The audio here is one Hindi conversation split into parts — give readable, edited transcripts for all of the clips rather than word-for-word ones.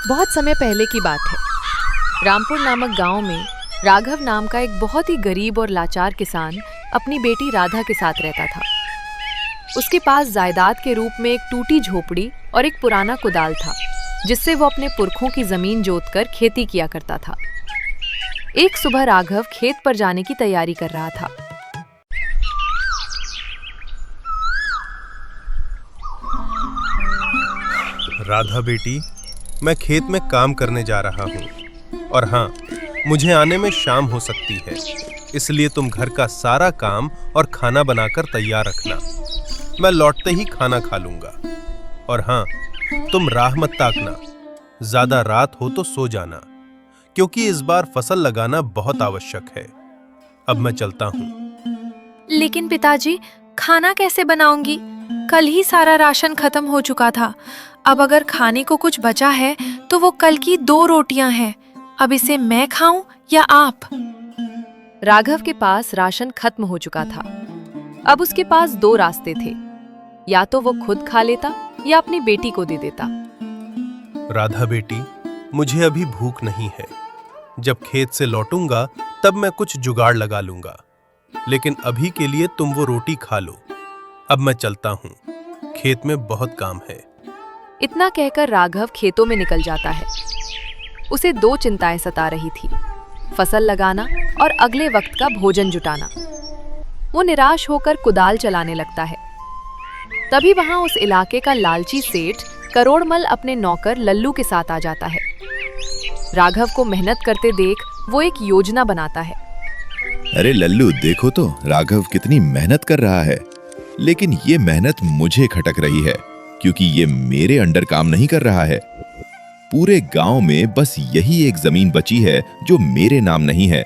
बहुत समय पहले की बात है। रामपुर नामक गांव में राघव नाम का एक बहुत ही गरीब और लाचार किसान अपनी बेटी राधा के साथ रहता था। उसके पास जायदाद के रूप में एक टूटी झोपड़ी और एक पुराना कुदाल था, जिससे वो अपने पुरखों की जमीन जोतकर खेती किया करता था। एक सुबह राघव खेत पर जाने की तैयारी कर रहा था। राधा बेटी, मैं खेत में काम करने जा रहा हूँ और हाँ, मुझे आने में शाम हो सकती है, इसलिए तुम घर का सारा काम और खाना बनाकर तैयार रखना। मैं लौटते ही खाना खा लूंगा। और हाँ, तुम राह मत ताकना, ज्यादा रात हो तो सो जाना, क्योंकि इस बार फसल लगाना बहुत आवश्यक है। अब मैं चलता हूँ। लेकिन पिताजी, खाना कैसे बनाऊंगी? कल ही सारा राशन खत्म हो चुका था। अब अगर खाने को कुछ बचा है तो वो कल की 2 रोटियां हैं। अब इसे मैं खाऊं या आप? राघव के पास राशन खत्म हो चुका था। अब उसके पास 2 रास्ते थे, या तो वो खुद खा लेता या अपनी बेटी को दे देता। राधा बेटी, मुझे अभी भूख नहीं है। जब खेत से लौटूंगा तब मैं कुछ जुगाड़ लगा लूंगा, लेकिन अभी के लिए तुम वो रोटी खा लो। अब मैं चलता हूँ, खेत में बहुत काम है। इतना कहकर राघव खेतों में निकल जाता है। उसे 2 चिंताएं सता रही थी, फसल लगाना और अगले वक्त का भोजन जुटाना। वो निराश होकर कुदाल चलाने लगता है। तभी वहां उस इलाके का लालची सेठ करोड़मल अपने नौकर लल्लू के साथ आ जाता है। राघव को मेहनत करते देख वो एक योजना बनाता है। अरे लल्लू, देखो तो राघव कितनी मेहनत कर रहा है, लेकिन ये मेहनत मुझे खटक रही है, क्योंकि ये मेरे अंडर काम नहीं कर रहा है। पूरे गांव में बस यही एक जमीन बची है जो मेरे नाम नहीं है।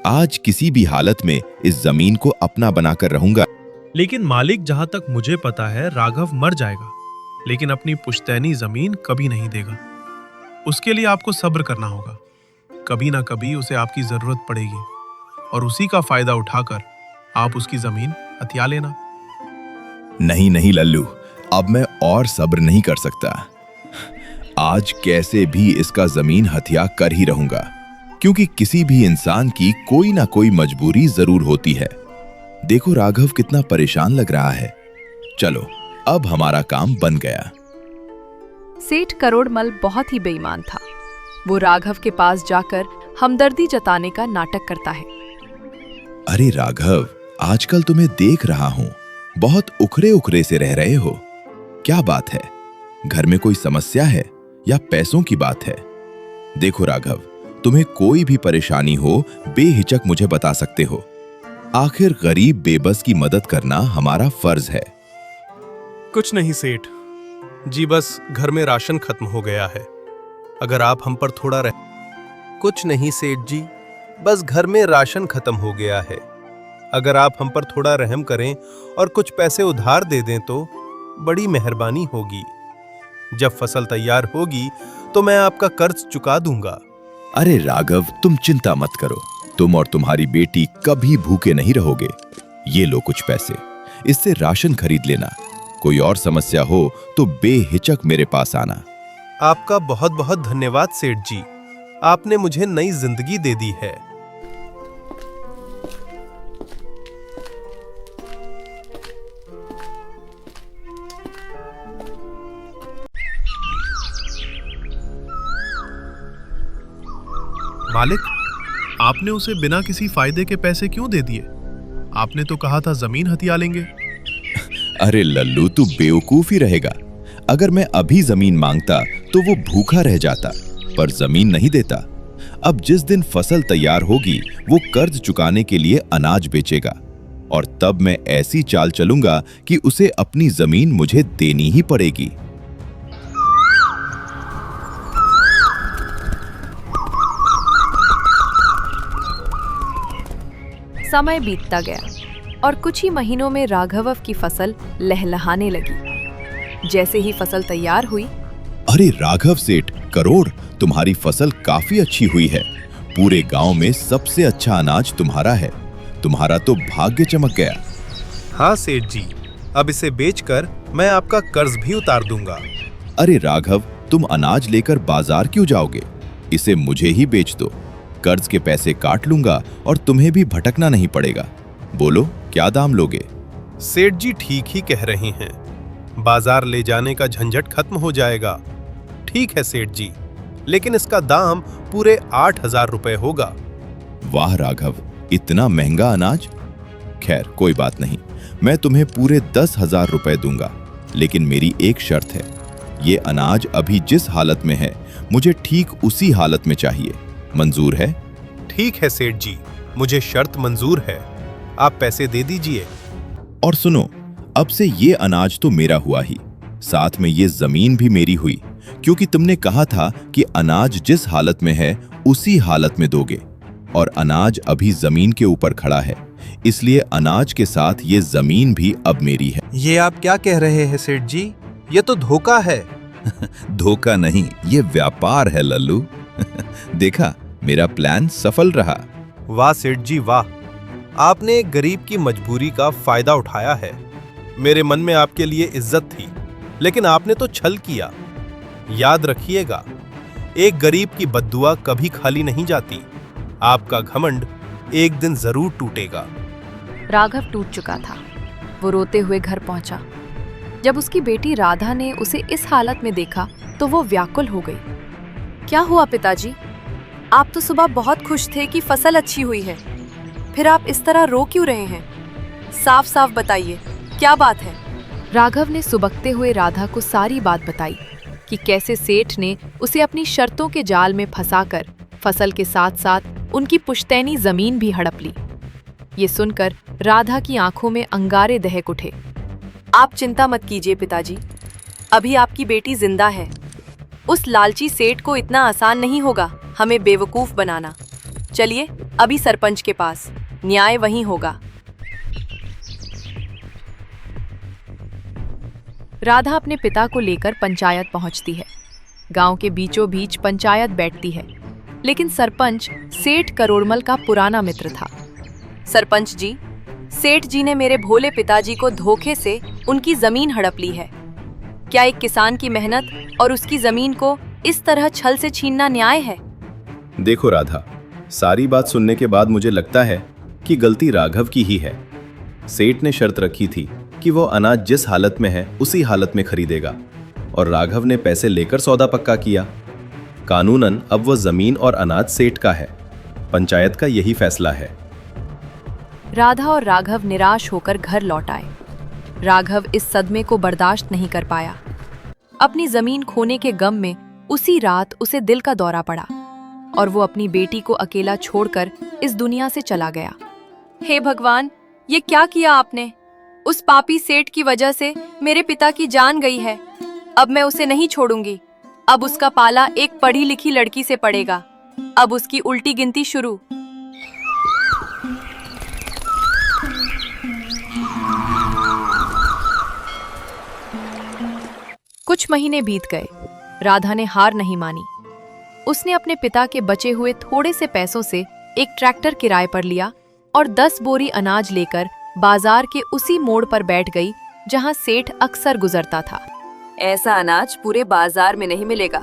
आज किसी भी हालत में इस जमीन को अपना बनाकर रहूंगा। लेकिन मालिक, जहां तक मुझे पता है राघव मर जाएगा, लेकिन अपनी पुश्तैनी जमीन कभी नहीं देगा। उसके लिए आपको सब्र करना होगा। कभी ना कभी उसे आपकी जरूरत पड़ेगी और उसी का फायदा उठाकर आप उसकी जमीन हथिया लेना। नहीं नहीं लल्लू, अब मैं और सब्र नहीं कर सकता। आज कैसे भी इसका जमीन हथिया कर ही रहूंगा, क्योंकि किसी भी इंसान की कोई ना कोई मजबूरी जरूर होती है। देखो राघव कितना परेशान लग रहा है। चलो, अब हमारा काम बन गया। सेठ करोड़मल बहुत ही बेईमान था। वो राघव के पास जाकर हमदर्दी जताने का नाटक करता है। अरे राघव, आजकल तुम्हें देख रहा हूं, बहुत उखरे उखरे से रह रहे हो। क्या बात है? घर में कोई समस्या है या पैसों की बात है? देखो राघव, तुम्हें कोई भी परेशानी हो बेहिचक मुझे बता सकते हो। आखिर गरीब बेबस की मदद करना हमारा फर्ज है। कुछ नहीं सेठ जी, बस घर में राशन खत्म हो गया है। अगर आप हम पर थोड़ा कुछ नहीं सेठ जी, बस घर में राशन खत्म हो गया है। अगर आप हम पर थोड़ा रहम करें और कुछ पैसे उधार दे दें तो बड़ी मेहरबानी होगी। जब फसल तैयार होगी तो मैं आपका कर्ज चुका दूंगा। अरे राघव, तुम चिंता मत करो। तुम और तुम्हारी बेटी कभी भूखे नहीं रहोगे। ये लो कुछ पैसे, इससे राशन खरीद लेना। कोई और समस्या हो तो बेहिचक मेरे पास आना। आपका बहुत बहुत धन्यवाद सेठ जी, आपने मुझे नई जिंदगी दे दी है। मालिक, आपने उसे बिना किसी फायदे के पैसे क्यों दे दिए? आपने तो कहा था जमीन हथिया लेंगे। अरे लल्लू, तू बेवकूफ ही रहेगा। अगर मैं अभी जमीन मांगता तो वो भूखा रह जाता, पर जमीन नहीं देता। अब जिस दिन फसल तैयार होगी वो कर्ज चुकाने के लिए अनाज बेचेगा, और तब मैं ऐसी चाल चलूंगा कि उसे अपनी जमीन मुझे देनी ही पड़ेगी। समय बीतता गया और कुछ ही महीनों में राघव की फसल लहलहाने लगी। जैसे ही फसल तैयार हुई, अरे राघव सेठ, करोड़, तुम्हारी फसल काफी अच्छी हुई है। पूरे गांव में सबसे अच्छा अनाज तुम्हारा है। तुम्हारा तो भाग्य चमक गया। हाँ सेठ जी, अब इसे बेचकर मैं आपका कर्ज भी उतार दूंगा। अरे राघव, तुम अनाज लेकर बाजार क्यों जाओगे? इसे मुझे ही बेच दो। कर्ज के पैसे काट लूंगा और तुम्हें भी भटकना नहीं पड़ेगा। बोलो, क्या दाम लोगे? सेठ जी ठीक ही कह रहे हैं, बाजार ले जाने का झंझट खत्म हो जाएगा। ठीक है सेठ जी, लेकिन इसका दाम पूरे 8,000 रुपए होगा। वाह राघव, इतना महंगा अनाज? खैर कोई बात नहीं, मैं तुम्हें पूरे 10,000 रुपए दूंगा, लेकिन मेरी एक शर्त है। ये अनाज अभी जिस हालत में है, मुझे ठीक उसी हालत में चाहिए। मंजूर है? ठीक है सेठ जी, मुझे शर्त मंजूर है। आप पैसे दे दीजिए। और सुनो, अब से ये अनाज तो मेरा हुआ ही, साथ में ये जमीन भी मेरी हुई, क्योंकि तुमने कहा था कि अनाज जिस हालत में है उसी हालत में दोगे, और अनाज अभी जमीन के ऊपर खड़ा है, इसलिए अनाज के साथ ये जमीन भी अब मेरी है। ये आप क्या कह रहे हैं सेठ जी? ये तो धोखा है। धोखा नहीं, ये व्यापार है लल्लू। देखा, मेरा प्लान सफल रहा। वाह सेठ जी वाह, आपने एक गरीब की मजबूरी का फायदा उठाया है। मेरे मन में आपके लिए इज्जत थी, लेकिन आपने तो छल किया। याद रखिएगा, एक गरीब की बद्दुआ कभी खाली नहीं जाती। आपका घमंड एक दिन जरूर टूटेगा। राघव टूट चुका था। वो रोते हुए घर पहुंचा। जब उसकी बेटी राधा ने उसे इस हालत में देखा तो वो व्याकुल हो गई। क्या हुआ पिताजी? आप तो सुबह बहुत खुश थे कि फसल अच्छी हुई है, फिर आप इस तरह रो क्यों रहे हैं? साफ साफ बताइए, क्या बात है? राघव ने सुबकते हुए राधा को सारी बात बताई कि कैसे सेठ ने उसे अपनी शर्तों के जाल में फंसाकर फसल के साथ साथ उनकी पुश्तैनी जमीन भी हड़प ली। ये सुनकर राधा की आंखों में अंगारे दहक उठे। आप चिंता मत कीजिए पिताजी, अभी आपकी बेटी जिंदा है। उस लालची सेठ को इतना आसान नहीं होगा हमें बेवकूफ बनाना। चलिए अभी सरपंच के पास, न्याय वहीं होगा। राधा अपने पिता को लेकर पंचायत पहुंचती है। गांव के बीचों बीच पंचायत बैठती है, लेकिन सरपंच सेठ करोड़मल का पुराना मित्र था। सरपंच जी, सेठ जी ने मेरे भोले पिताजी को धोखे से उनकी जमीन हड़प ली है। क्या एक किसान की मेहनत और उसकी जमीन को इस तरह छल से छीनना न्याय है? देखो राधा, सारी बात सुनने के बाद मुझे लगता है कि गलती राघव की ही है। सेठ ने शर्त रखी थी कि वो अनाज जिस हालत में है उसी हालत में खरीदेगा, और राघव ने पैसे लेकर सौदा पक्का किया। कानूनन अब वो जमीन और अनाज सेठ का है। पंचायत का यही फैसला है। राधा और राघव निराश होकर घर लौट आए। राघव इस सदमे को बर्दाश्त नहीं कर पाया। अपनी जमीन खोने के गम में उसी रात उसे दिल का दौरा पड़ा और वो अपनी बेटी को अकेला छोड़कर इस दुनिया से चला गया। हे भगवान, ये क्या किया आपने? उस पापी सेठ की वजह से मेरे पिता की जान गई है। अब मैं उसे नहीं छोड़ूंगी। अब उसका पाला एक पढ़ी लिखी लड़की से पड़ेगा। अब उसकी उल्टी गिनती शुरू। कुछ महीने बीत गए। राधा ने हार नहीं मानी। उसने अपने पिता के बचे हुए थोड़े से पैसों से एक ट्रैक्टर किराए पर लिया और 10 बोरी अनाज लेकर बाजार के उसी मोड़ पर बैठ गई जहां सेठ अक्सर गुजरता था। ऐसा अनाज पूरे बाजार में नहीं मिलेगा।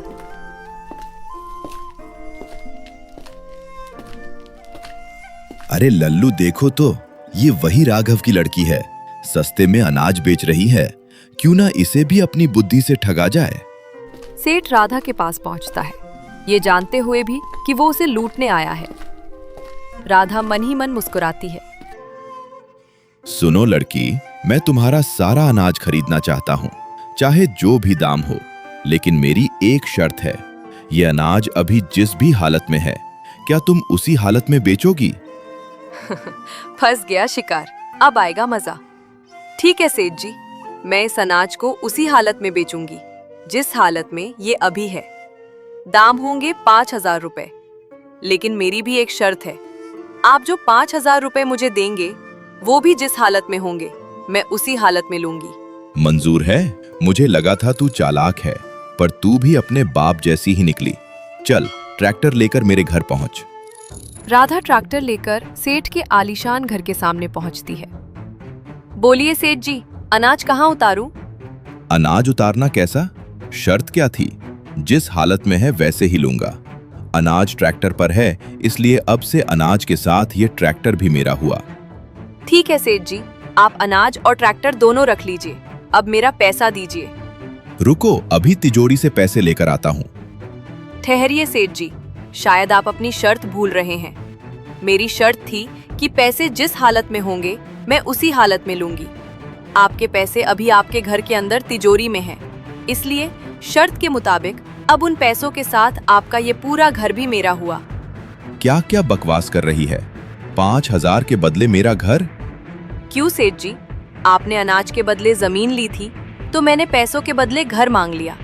अरे लल्लू, देखो तो, ये वही राघव की लड़की है। सस्ते में अनाज बेच रही है। क्यों ना इसे भी अपनी बुद्धि से ठगा जाए। सेठ राधा के पास पहुंचता है, ये जानते हुए भी कि वो उसे लूटने आया है। राधा मन ही मन मुस्कुराती है। सुनो लड़की, मैं तुम्हारा सारा अनाज खरीदना चाहता हूँ, चाहे जो भी दाम हो, लेकिन मेरी एक शर्त है। ये अनाज अभी जिस भी हालत में है, क्या तुम उसी हालत में बेचोगी? फंस गया शिकार, अब आएगा मजा। ठीक है सेठ जी, मैं इस अनाज को उसी हालत में बेचूंगी जिस हालत में ये अभी है। दाम होंगे 5,000 रुपए, लेकिन मेरी भी एक शर्त है। आप जो 5,000 रुपए मुझे देंगे वो भी जिस हालत में होंगे मैं उसी हालत में लूंगी। मंजूर है। मुझे लगा था तू चालाक है, पर तू भी अपने बाप जैसी ही निकली। चल, ट्रैक्टर लेकर मेरे घर पहुंच। राधा ट्रैक्टर लेकर सेठ के आलीशान घर के सामने पहुंचती है। बोलिए सेठ जी, अनाज कहाँ उतारूं? अनाज उतारना कैसा? शर्त क्या थी? जिस हालत में है वैसे ही लूंगा। अनाज ट्रैक्टर पर है, इसलिए अब से अनाज के साथ ये ट्रैक्टर भी मेरा हुआ। ठीक है सेठ जी, आप अनाज और ट्रैक्टर दोनों रख लीजिए। अब मेरा पैसा दीजिए। रुको, अभी तिजोरी से पैसे लेकर आता हूँ। ठहरिए सेठ जी, शायद आप अपनी शर्त भूल रहे हैं। मेरी शर्त थी कि पैसे जिस हालत में होंगे मैं उसी हालत में लूंगी। आपके पैसे अभी आपके घर के अंदर तिजोरी में हैं, इसलिए शर्त के मुताबिक अब उन पैसों के साथ आपका ये पूरा घर भी मेरा हुआ। क्या क्या बकवास कर रही है? 5,000 के बदले मेरा घर? क्यों सेठ जी, आपने अनाज के बदले जमीन ली थी तो मैंने पैसों के बदले घर मांग लिया।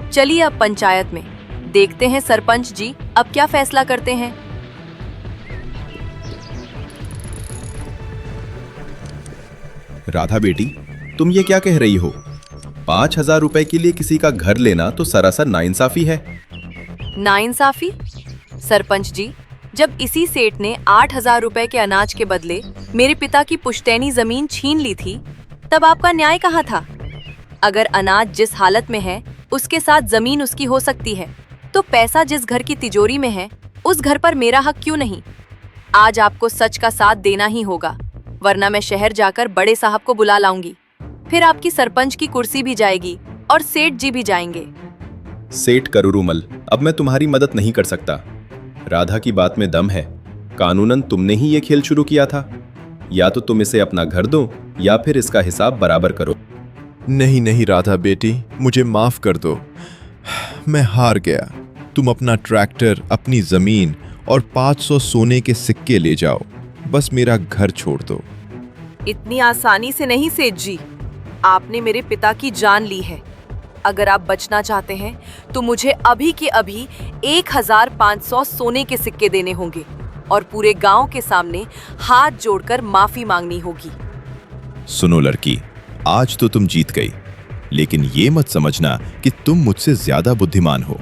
चलिए अब पंचायत में देखते हैं सरपंच जी अब क्या फैसला करते हैं। राधा बेटी, तुम ये क्या कह रही हो? 5,000 रुपए के लिए किसी का घर लेना तो सरासर नाइंसाफी है। नाइंसाफी? सरपंच जी, जब इसी सेठ ने 8,000 रुपए के अनाज के बदले मेरे पिता की पुश्तैनी जमीन छीन ली थी, तब आपका न्याय कहाँ था? अगर अनाज जिस हालत में है उसके साथ जमीन उसकी हो सकती है, तो पैसा जिस घर की तिजोरी में है उस घर पर मेरा हक क्यों नहीं? आज आपको सच का साथ देना ही होगा, वरना मैं शहर जाकर बड़े साहब को बुला लाऊंगी। फिर आपकी सरपंच की कुर्सी भी जाएगी और सेठ जी भी जाएंगे। सेठ करूरुमल, अब मैं तुम्हारी मदद नहीं कर सकता। राधा की बात में दम है। कानूनन तुमने ही ये खेल शुरू किया था। या तो तुम इसे अपना घर दो या फिर इसका हिसाब बराबर करो। नहीं नहीं राधा बेटी, मुझे माफ कर दो। मैं हार गया। तुम अपना ट्रैक्टर, अपनी जमीन और 500 सोने के सिक्के ले जाओ, बस मेरा घर छोड़ दो। इतनी आसानी से नहीं सेठ जी, आपने मेरे पिता की जान ली है। अगर आप बचना चाहते हैं तो मुझे अभी के अभी 1,500 सोने के सिक्के देने होंगे और पूरे गांव के सामने हाथ जोड़कर माफी मांगनी होगी। सुनो लड़की, आज तो तुम जीत गई, लेकिन ये मत समझना कि तुम मुझसे ज्यादा बुद्धिमान हो।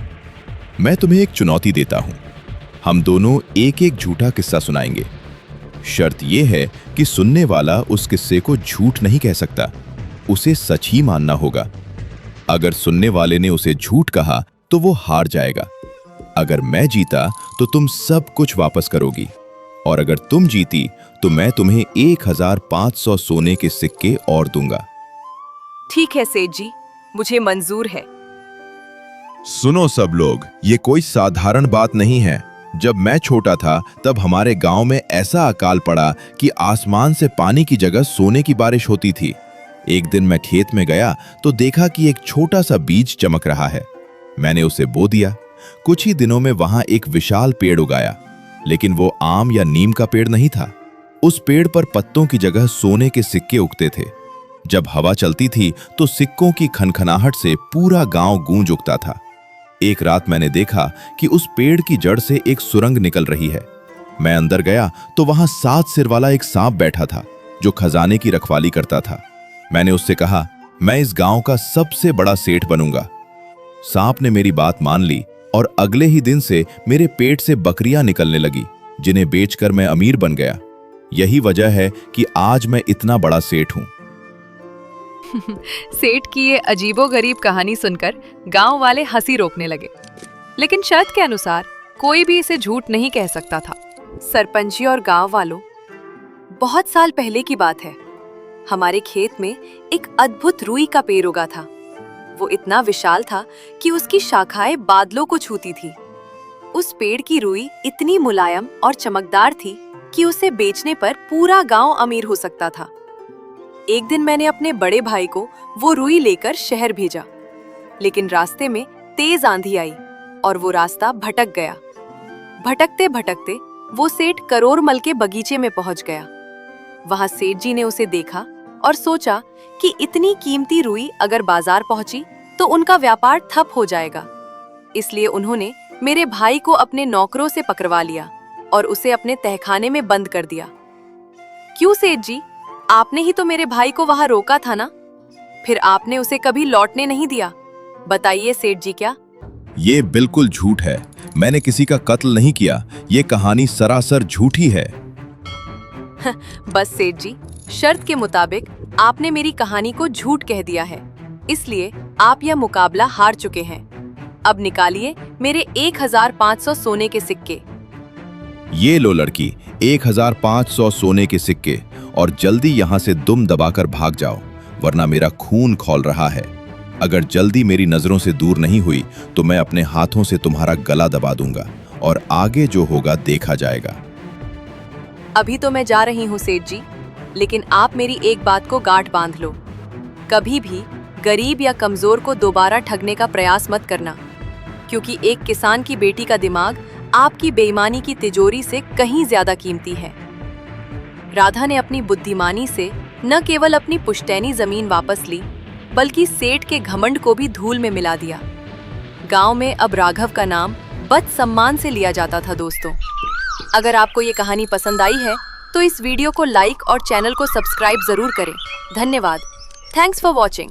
मैं तुम्हें एक चुनौती देता हूं। हम दोनों एक एक झूठा किस्सा सुनाएंगे। शर्त यह है कि सुनने वाला उस किस्से को झूठ नहीं कह सकता, उसे सच ही मानना होगा। अगर सुनने वाले ने उसे झूठ कहा तो वो हार जाएगा। अगर मैं जीता तो तुम सब कुछ वापस करोगी, और अगर तुम जीती तो मैं तुम्हें 1,500 सोने के सिक्के और दूंगा। ठीक है सेठ जी, मुझे मंजूर है। सुनो सब लोग, ये कोई साधारण बात नहीं है। जब मैं छोटा था तब हमारे गांव में ऐसा अकाल पड़ा कि आसमान से पानी की जगह सोने की बारिश होती थी। एक दिन मैं खेत में गया तो देखा कि एक छोटा सा बीज चमक रहा है। मैंने उसे बो दिया। कुछ ही दिनों में वहां एक विशाल पेड़ उगाया, लेकिन वो आम या नीम का पेड़ नहीं था। उस पेड़ पर पत्तों की जगह सोने के सिक्के उगते थे। जब हवा चलती थी तो सिक्कों की खनखनाहट से पूरा गांव गूंज उठता था। एक रात मैंने देखा कि उस पेड़ की जड़ से एक सुरंग निकल रही है। मैं अंदर गया तो वहां 7 सिर वाला एक सांप बैठा था जो खजाने की रखवाली करता था। मैंने उससे कहा, मैं इस गांव का सबसे बड़ा सेठ बनूंगा। सांप ने मेरी बात मान ली और अगले ही दिन से मेरे पेट से बकरियां निकलने लगी, जिन्हें बेचकर मैं अमीर बन गया। यही वजह है कि आज मैं इतना बड़ा सेठ हूं। सेठ की ये अजीबोगरीब कहानी सुनकर गांव वाले हंसी रोकने लगे, लेकिन शर्त के अनुसार कोई भी इसे झूठ नहीं कह सकता था। सरपंच जी और गांव वालों, बहुत साल पहले की बात है। हमारे खेत में एक अद्भुत रुई का पेड़ उगा था। वो इतना विशाल था कि उसकी शाखाएं बादलों को छूती थी। उस पेड़ की रुई इतनी मुलायम और चमकदार थी कि उसे बेचने पर पूरा गांव अमीर हो सकता था। एक दिन मैंने अपने बड़े भाई को वो रुई लेकर शहर भेजा, लेकिन रास्ते में तेज आंधी आई और वो रास्ता भटक गया। भटकते भटकते वो सेठ करोरमल के बगीचे में पहुंच गया। वहां सेठ जी ने उसे देखा और सोचा कि इतनी कीमती रुई अगर बाजार पहुंची तो उनका व्यापार ठप हो जाएगा। इसलिए उन्होंने मेरे भाई को अपने नौकरों से पकड़वा लिया और उसे अपने तहखाने में बंद कर दिया। क्यों सेठ जी, आपने ही तो मेरे भाई को वहां रोका था ना? फिर आपने उसे कभी लौटने नहीं दिया। बताइए सेठ जी, क्या? ये बिल्कुल झूठ है। मैंने किसी का कत्ल नहीं किया। ये कहानी सरासर झूठी है। बस सेठ जी, शर्त के मुताबिक आपने मेरी कहानी को झूठ कह दिया है, इसलिए आप यह मुकाबला हार चुके हैं। अब निकालिए मेरे 1500 सोने के सिक्के। ये लो लड़की, 1500 सोने के सिक्के, और जल्दी यहाँ से दुम दबाकर भाग जाओ, वरना मेरा खून खौल रहा है। अगर जल्दी मेरी नजरों से दूर नहीं हुई तो मैं अपने हाथों से तुम्हारा गला दबा दूंगा और आगे जो होगा देखा जाएगा। अभी तो मैं जा रही हूँ सेठ जी, लेकिन आप मेरी एक बात को गांठ बांध लो। कभी भी गरीब या कमजोर को दोबारा ठगने का प्रयास मत करना, क्योंकि एक किसान की बेटी का दिमाग आपकी बेईमानी की तिजोरी से कहीं ज्यादा कीमती है। राधा ने अपनी बुद्धिमानी से न केवल अपनी पुश्तैनी जमीन वापस ली, बल्कि सेठ के घमंड को भी धूल में मिला दिया। गांव में अब राघव का नाम बद सम्मान से लिया जाता था। दोस्तों, अगर आपको ये कहानी पसंद आई है तो इस वीडियो को लाइक और चैनल को सब्सक्राइब जरूर करें। धन्यवाद। Thanks for watching.